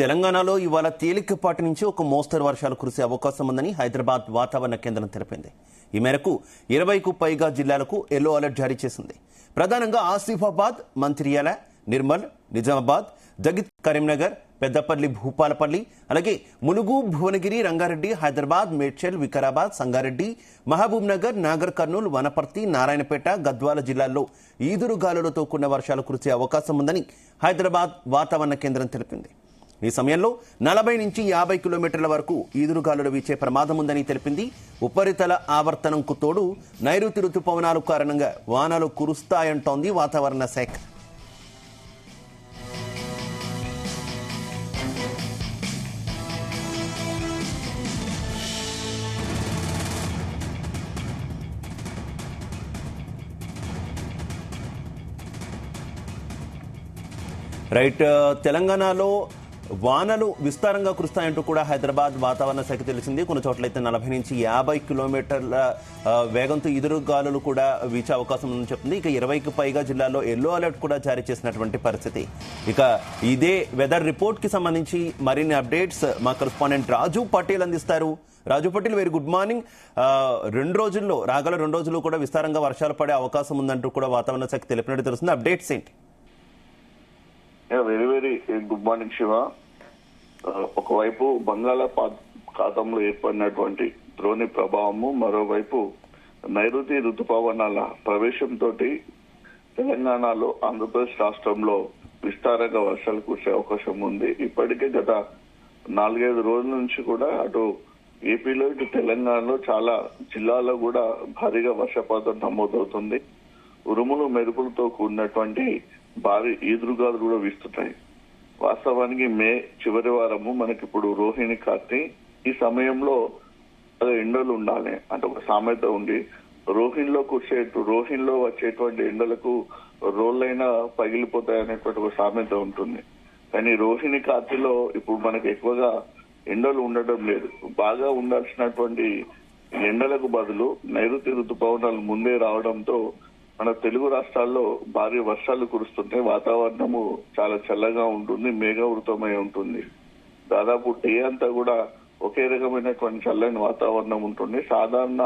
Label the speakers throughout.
Speaker 1: తెలంగాణలో ఇవాళ తేలికపాటి నుంచి ఒక మోస్తరు వర్షాలు కురిసే అవకాశం ఉందని హైదరాబాద్ వాతావరణ కేంద్రం తెలిపింది. ఈ మేరకు 20కు పైగా జిల్లాలకు ఎల్లో అలర్ట్ జారీ చేసింది. ప్రధానంగా ఆసిఫాబాద్, మంచిర్యాల, నిర్మల్, నిజామాబాద్, జగిత్, కరీంనగర్, పెద్దపల్లి, భూపాలపల్లి, అలాగే ములుగు, భువనగిరి, రంగారెడ్డి, హైదరాబాద్, మేడ్చల్, వికారాబాద్, సంగారెడ్డి, మహబూబ్ నగర్, నాగర్ కర్నూల్, వనపర్తి, నారాయణపేట, గద్వాల జిల్లాల్లో ఈదురుగాలులతో కూడిన వర్షాలు కురిసే అవకాశం ఉందని హైదరాబాద్ వాతావరణ కేంద్రం తెలిపింది. ఈ సమయంలో 40 నుంచి 50 కిలోమీటర్ల వరకు ఈదురుగాలులు వీచే ప్రమాదం ఉందని తెలిపింది. ఉపరితల ఆవర్తనంకు తోడు నైరుతి రుతుపవనాల కారణంగా వానలు కురుస్తాయంటోంది వాతావరణ శాఖ. రైట్, తెలంగాణలో వానలు విస్తారంగా కురుస్తాయంటూ కూడా హైదరాబాద్ వాతావరణ శాఖ తెలిసింది. కొన్ని చోట్లయితే 40 నుంచి 50 కిలోమీటర్ల వేగంతో ఎదురుగాలులు కూడా వీచే అవకాశం ఉందని చెప్తుంది. ఇక 20కి పైగా జిల్లాల్లో ఎల్లో అలర్ట్ కూడా జారీ చేసినటువంటి పరిస్థితి. ఇక ఇదే వెదర్ రిపోర్ట్ కి సంబంధించి మరిన్ని అప్డేట్స్ మా కరెస్పాండెంట్ రాజు పటేల్ అందిస్తారు. రాజు పటేల్, వెరీ గుడ్ మార్నింగ్. రాగల 2 రోజుల్లో కూడా విస్తారంగా వర్షాలు పడే అవకాశం ఉందంటూ కూడా వాతావరణ శాఖ తెలిపినట్టు తెలుస్తుంది. అప్డేట్స్ ఏంటి?
Speaker 2: Very very good morning Shiva. ఒకవైపు బంగాళాఖాతంలో ఏర్పడినటువంటి ద్రోణి ప్రభావము, మరోవైపు నైరుతి ఋతుపవనాల ప్రవేశంతో తెలంగాణలో, ఆంధ్రప్రదేశ్ రాష్ట్రంలో విస్తారంగా వర్షాలు కురిసే అవకాశం ఉంది. ఇప్పటికే గత 4-5 రోజుల నుంచి కూడా అటు ఏపీలో, ఇటు తెలంగాణలో చాలా జిల్లాల్లో కూడా భారీగా వర్షపాతం నమోదవుతుంది. ఉరుములు మెరుపులతో కూడినటువంటి భారీ ఈదురుగాలు కూడా వీస్తున్నాయి. వాస్తవానికి మే చివరి వారము మనకి ఇప్పుడు రోహిణి కార్తీ. ఈ సమయంలో ఎండలు ఉండాలి అంటే ఒక సామెత ఉంది. రోహిణిలో వచ్చేటువంటి ఎండలకు రోళ్ళైనా పగిలిపోతాయి అనేటువంటి ఒక సామెత ఉంటుంది. కానీ రోహిణి కార్తీలో ఇప్పుడు మనకి ఎక్కువగా ఎండలు ఉండటం లేదు. బాగా ఉండాల్సినటువంటి ఎండలకు బదులు నైరుతి ఋతుపవనాలు ముందే రావడంతో మన తెలుగు రాష్ట్రాల్లో భారీ వర్షాలు కురుస్తుంటాయి. వాతావరణము చాలా చల్లగా ఉంటుంది, మేఘావృతమై ఉంటుంది. దాదాపు డే అంతా కూడా ఒకే రకమైనటువంటి చల్లని వాతావరణం ఉంటుంది. సాధారణ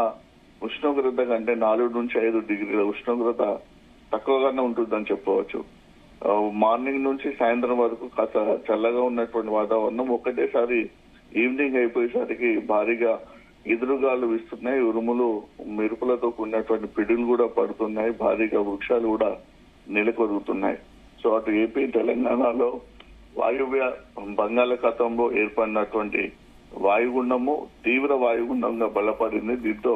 Speaker 2: ఉష్ణోగ్రత కంటే 4 నుంచి 5 డిగ్రీల ఉష్ణోగ్రత తక్కువగానే ఉంటుందని చెప్పవచ్చు. మార్నింగ్ నుంచి సాయంత్రం వరకు కాస్త చల్లగా ఉన్నటువంటి వాతావరణం ఒకటేసారి ఈవినింగ్ అయిపోయేసరికి భారీగా ఎదురుగాలు వీస్తున్నాయి. ఉరుములు మెరుపులతో కూడినటువంటి పిడుగులు కూడా పడుతున్నాయి. భారీగా వృక్షాలు కూడా నెలకొరుగుతున్నాయి. సో అటు ఏపీ, తెలంగాణలో వాయువ్య బంగాళాఖాతంలో ఏర్పడినటువంటి వాయుగుండము తీవ్ర వాయుగుండంగా బలపడింది. దీంతో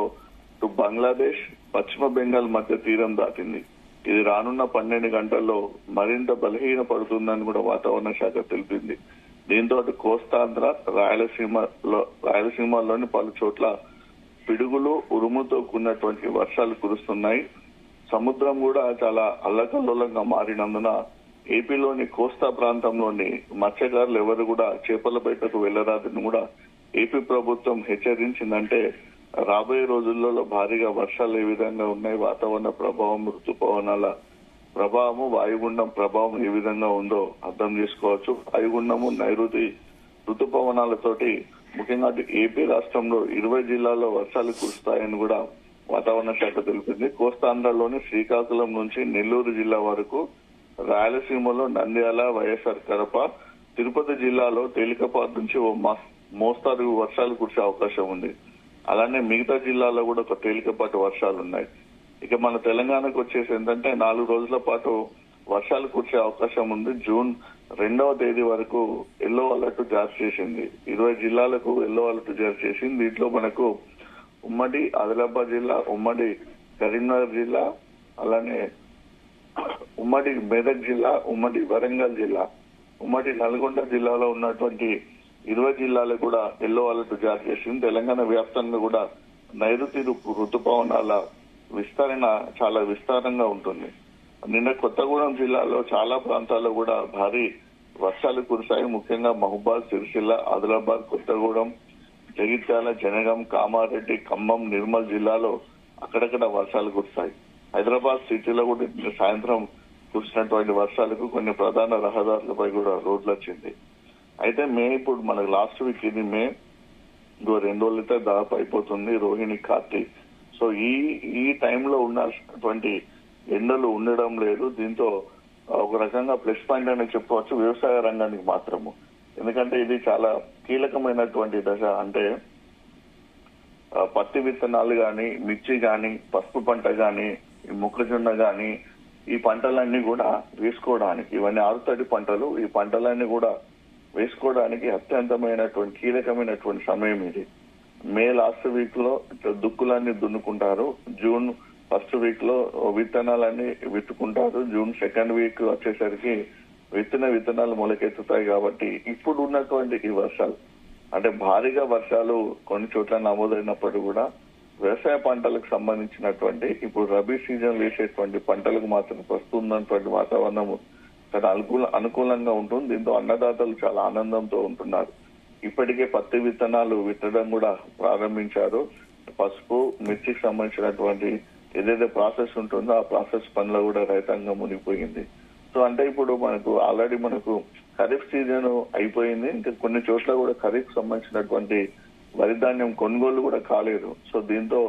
Speaker 2: ఇటు బంగ్లాదేశ్, పశ్చిమ బెంగాల్ మధ్య తీరం దాటింది. ఇది రానున్న 12 గంటల్లో మరింత బలహీన పడుతుందని కూడా వాతావరణ శాఖ తెలిపింది. దీంతో అటు కోస్తాంధ్ర, రాయలసీమలోని పలు చోట్ల పిడుగులు, ఉరుముతో కూడినటువంటి వర్షాలు కురుస్తున్నాయి. సముద్రం కూడా చాలా అల్లకల్లోలంగా మారినందున ఏపీలోని కోస్తా ప్రాంతంలోని మత్స్యకారులు ఎవరు కూడా చేపల వేటకు వెళ్లరాదని కూడా ఏపీ ప్రభుత్వం హెచ్చరించిందంటే రాబోయే రోజుల్లో భారీగా వర్షాలు ఏ విధంగా ఉన్నాయి, వాతావరణ ప్రభావం, ఋతుపవనాల ప్రభావము, వాయుగుండం ప్రభావం ఏ విధంగా ఉందో అర్థం చేసుకోవచ్చు. వాయుగుండము, నైరుతి ఋతుపవనాలతోటి ముఖ్యంగా ఏపీ రాష్ట్రంలో 20 జిల్లాల్లో వర్షాలు కురుస్తాయని కూడా వాతావరణ శాఖ తెలిపింది. కోస్తాంధ్రలోని శ్రీకాకుళం నుంచి నెల్లూరు జిల్లా వరకు, రాయలసీమలో నంద్యాల, వైఎస్ఆర్ కడప, తిరుపతి జిల్లాలో తేలికపాటి నుంచి ఓ మోస్తారు వర్షాలు కురిసే అవకాశం ఉంది. అలానే మిగతా జిల్లాలో కూడా ఒక తేలికపాటి వర్షాలు ఉన్నాయి. ఇక మన తెలంగాణకు వచ్చేసి ఏంటంటే 4 రోజుల పాటు వర్షాలు కురిసే అవకాశం ఉంది. జూన్ 2వ తేదీ వరకు ఎల్లో అలర్ట్ జారీ చేసింది. 20 జిల్లాలకు ఎల్లో అలర్ట్ జారీ చేసింది. దీంట్లో మనకు ఉమ్మడి ఆదిలాబాద్ జిల్లా, ఉమ్మడి కరీంనగర్ జిల్లా, అలానే ఉమ్మడి మెదక్ జిల్లా, ఉమ్మడి వరంగల్ జిల్లా, ఉమ్మడి నల్గొండ జిల్లాలో ఉన్నటువంటి 20 జిల్లాలకు కూడా ఎల్లో అలర్ట్ జారీ చేసింది. తెలంగాణ వ్యాప్తంగా కూడా నైరుతి ఋతుపవనాల విస్తరణ చాలా విస్తారంగా ఉంటుంది. నిన్న కొత్తగూడెం జిల్లాలో చాలా ప్రాంతాల్లో కూడా భారీ వర్షాలు కురిశాయి. ముఖ్యంగా మహబూబాద్, సిరిసిల్ల, ఆదిలాబాద్, కొత్తగూడెం, జగిత్యాల, జనగాం, కామారెడ్డి, ఖమ్మం, నిర్మల్ జిల్లాలో అక్కడక్కడ వర్షాలు కురిశాయి. హైదరాబాద్ సిటీలో కూడా సాయంత్రం కురిసినటువంటి వర్షాలకు కొన్ని ప్రధాన రహదారులపై కూడా రోడ్లు వచ్చింది. అయితే మే ఇప్పుడు మనకు లాస్ట్ వీక్ ఇది మే, ఇంకో 2 రోజులతో దాదాపు అయిపోతుంది రోహిణి కార్తీక్. సో ఈ టైంలో ఉండాల్సినటువంటి ఎండలు ఉండడం లేదు. దీంతో ఒక రకంగా ప్లస్ పాయింట్ అని చెప్పవచ్చు వ్యవసాయ రంగానికి మాత్రము. ఎందుకంటే ఇది చాలా కీలకమైనటువంటి దశ. అంటే పత్తి విత్తనాలు గాని, మిర్చి గాని, పసుపు పంట గాని, మొక్కజొన్న గాని, ఈ పంటలన్నీ కూడా వేసుకోవడానికి, ఇవన్నీ ఆరుతడి పంటలు, ఈ పంటలన్నీ కూడా వేసుకోవడానికి అత్యంతమైనటువంటి కీలకమైనటువంటి సమయం ఇది. మే లాస్ట్ వీక్ లో దుక్కులన్నీ దున్నుకుంటారు, జూన్ ఫస్ట్ వీక్ లో విత్తనాలన్నీ విత్తుకుంటారు, జూన్ సెకండ్ వీక్ వచ్చేసరికి విత్తనాలు మొలకెత్తుతాయి. కాబట్టి ఇప్పుడు ఉన్నటువంటి ఈ వర్షాలు అంటే భారీగా వర్షాలు కొన్ని చోట్ల నమోదైనప్పటికీ కూడా వ్యవసాయ పంటలకు సంబంధించినటువంటి ఇప్పుడు రబీ సీజన్ వేసేటువంటి పంటలకు మాత్రం వస్తున్నటువంటి వాతావరణం చాలా అనుకూలంగా ఉంటుంది. దీంతో అన్నదాతలు చాలా ఆనందంతో ఉంటున్నారు. ఇప్పటికే పత్తి విత్తనాలు విత్తడం కూడా ప్రారంభించారు. పసుపు, మిర్చికి సంబంధించినటువంటి ఏదైతే ప్రాసెస్ ఉంటుందో ఆ ప్రాసెస్ పనిలో కూడా రైతాంగం మునిగిపోయింది. సో అంటే ఇప్పుడు ఆల్రెడీ మనకు ఖరీఫ్ సీజన్ అయిపోయింది. ఇంకా కొన్ని చోట్ల కూడా ఖరీఫ్ సంబంధించినటువంటి వరి ధాన్యం కొనుగోలు కూడా కాలేదు. సో దీంతో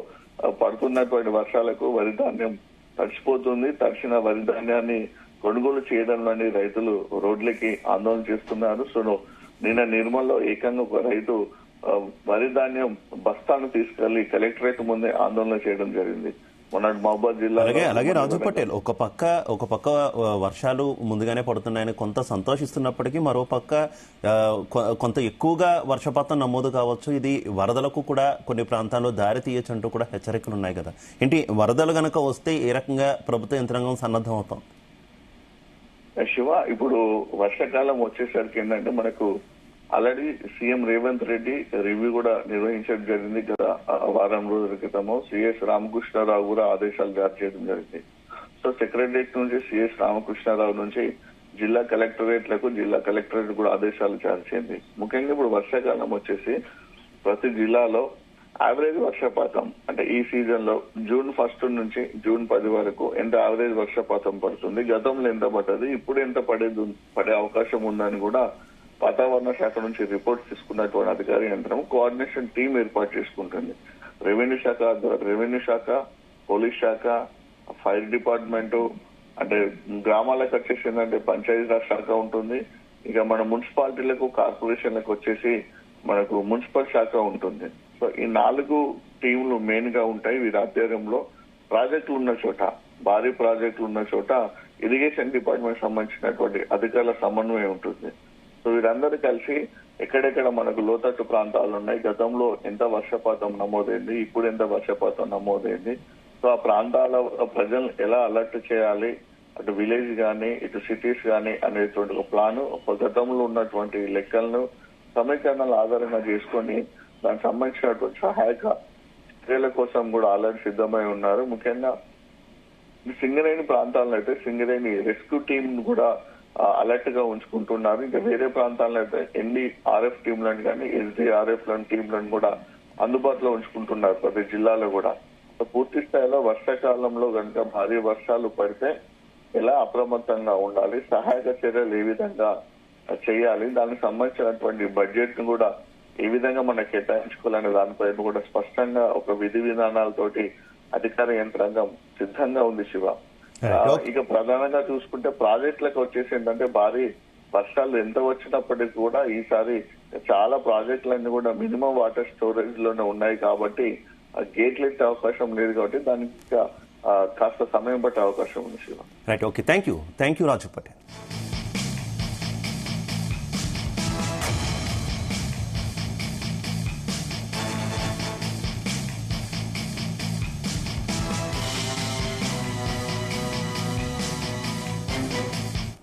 Speaker 2: పడుతున్నటువంటి వర్షాలకు వరి ధాన్యం తడిసిపోతుంది. తడిసిన వరి ధాన్యాన్ని కొనుగోలు చేయడంలోని రైతులు రోడ్లకి ఆందోళన చేస్తున్నారు. సో నిన్న నిర్మల్లో ఏకంగా ఒక రైతు వరి ధాన్యం బస్తాను తీసుకెళ్లి కలెక్టరేట్ ముందే ఆందోళన చేయడం జరిగింది. మొన్నటి మహబూబాద్ జిల్లా
Speaker 1: అలాగే రాజు పటేల్ ఒక పక్క వర్షాలు ముందుగానే పడుతున్నాయని కొంత సంతోషిస్తున్నప్పటికీ మరో పక్క కొంత ఎక్కువగా వర్షపాతం నమోదు కావచ్చు, ఇది వరదలకు కూడా కొన్ని ప్రాంతాల్లో దారి తీయచ్చు అంటూ కూడా హెచ్చరికలు ఉన్నాయి కదా. ఏంటి వరదలు గనక వస్తే ఏ రకంగా ప్రభుత్వ యంత్రాంగం సన్నద్ధం అవుతాం?
Speaker 2: శివ, ఇప్పుడు వర్షాకాలం వచ్చేసరికి ఏంటంటే మనకు already CM Revanth Reddy review కూడా నిర్వహించడం జరిగింది. గత వారం రోజుల క్రితము సిఎస్ రామకృష్ణారావు కూడా ఆదేశాలు జారీ చేయడం జరిగింది. సో సెక్రటరియట్ నుంచి సిఎస్ రామకృష్ణారావు నుంచి జిల్లా కలెక్టరేట్ కూడా ఆదేశాలు జారీ చేయండి. ముఖ్యంగా ఇప్పుడు వర్షాకాలం వచ్చేసి ప్రతి జిల్లాలో యావరేజ్ వర్షపాతం అంటే ఈ సీజన్ లో జూన్ 1 నుంచి జూన్ 10 వరకు ఎంత యావరేజ్ వర్షపాతం పడుతుంది, గతంలో ఎంత పడ్డది, ఇప్పుడు ఎంత పడే అవకాశం ఉందని కూడా వాతావరణ శాఖ నుంచి రిపోర్ట్స్ తీసుకున్నటువంటి అధికారి యంత్రం కోఆర్డినేషన్ టీం ఏర్పాటు చేసుకుంటుంది. రెవెన్యూ శాఖ, పోలీస్ శాఖ, ఫైర్ డిపార్ట్మెంట్, అంటే గ్రామాలకు వచ్చేసి ఏంటంటే పంచాయతీరాజ్ శాఖ ఉంటుంది. ఇక మన మున్సిపాలిటీలకు, కార్పొరేషన్లకు వచ్చేసి మనకు మున్సిపల్ శాఖ ఉంటుంది. సో ఈ 4 టీంలు మెయిన్ గా ఉంటాయి. వీరి ఆధ్వర్యంలో ప్రాజెక్టులు ఉన్న చోట, భారీ ప్రాజెక్టులు ఉన్న చోట ఇరిగేషన్ డిపార్ట్మెంట్ సంబంధించినటువంటి అధికారుల సమన్వయం ఉంటుంది. సో వీరందరూ కలిసి ఎక్కడెక్కడ మనకు లోతట్టు ప్రాంతాలు ఉన్నాయి, గతంలో ఎంత వర్షపాతం నమోదైంది, ఇప్పుడు ఎంత వర్షపాతం నమోదైంది, సో ఆ ప్రాంతాల ప్రజలను ఎలా అలర్ట్ చేయాలి, అటు విలేజ్ గానీ ఇటు సిటీస్ గానీ అనేటువంటి ఒక ప్లాన్, గతంలో ఉన్నటువంటి లెక్కలను సమీకరణలు ఆధారంగా చేసుకొని దానికి సంబంధించినటువంటి సహాయక చర్యల కోసం కూడా ఆల్రెడీ సిద్ధమై ఉన్నారు. ముఖ్యంగా సింగరేణి ప్రాంతాలను అయితే సింగరేణి రెస్క్యూ టీం కూడా అలర్ట్ గా ఉంచుకుంటున్నారు. ఇంకా వేరే ప్రాంతాలను అయితే ఎన్డీఆర్ఎఫ్ టీంలను కానీ ఎస్డీఆర్ఎఫ్ టీంలను కూడా అందుబాటులో ఉంచుకుంటున్నారు ప్రతి జిల్లాలో కూడా. పూర్తి స్థాయిలో వర్షాకాలంలో కనుక భారీ వర్షాలు పడితే ఎలా అప్రమత్తంగా ఉండాలి, సహాయక చర్యలు ఏ విధంగా చేయాలి, దానికి సంబంధించినటువంటి బడ్జెట్ ను కూడా ఏ విధంగా మనం కేటాయించుకోవాలనే దానిపై కూడా స్పష్టంగా ఒక విధి విధానాలతోటి అధికార యంత్రాంగం సిద్ధంగా ఉంది శివ. ఇక ప్రధానంగా చూసుకుంటే ప్రాజెక్టులకు వచ్చేసి ఏంటంటే భారీ వర్షాలు ఎంత వచ్చినప్పటికీ కూడా ఈసారి చాలా ప్రాజెక్టులన్నీ కూడా మినిమం వాటర్ స్టోరేజ్ లోనే ఉన్నాయి. కాబట్టి గేట్లు ఎత్తే అవకాశం లేదు. కాబట్టి దానికి కాస్త సమయం పట్టే అవకాశం ఉంది Shiva.
Speaker 1: Right, okay, thank you Raju Patel.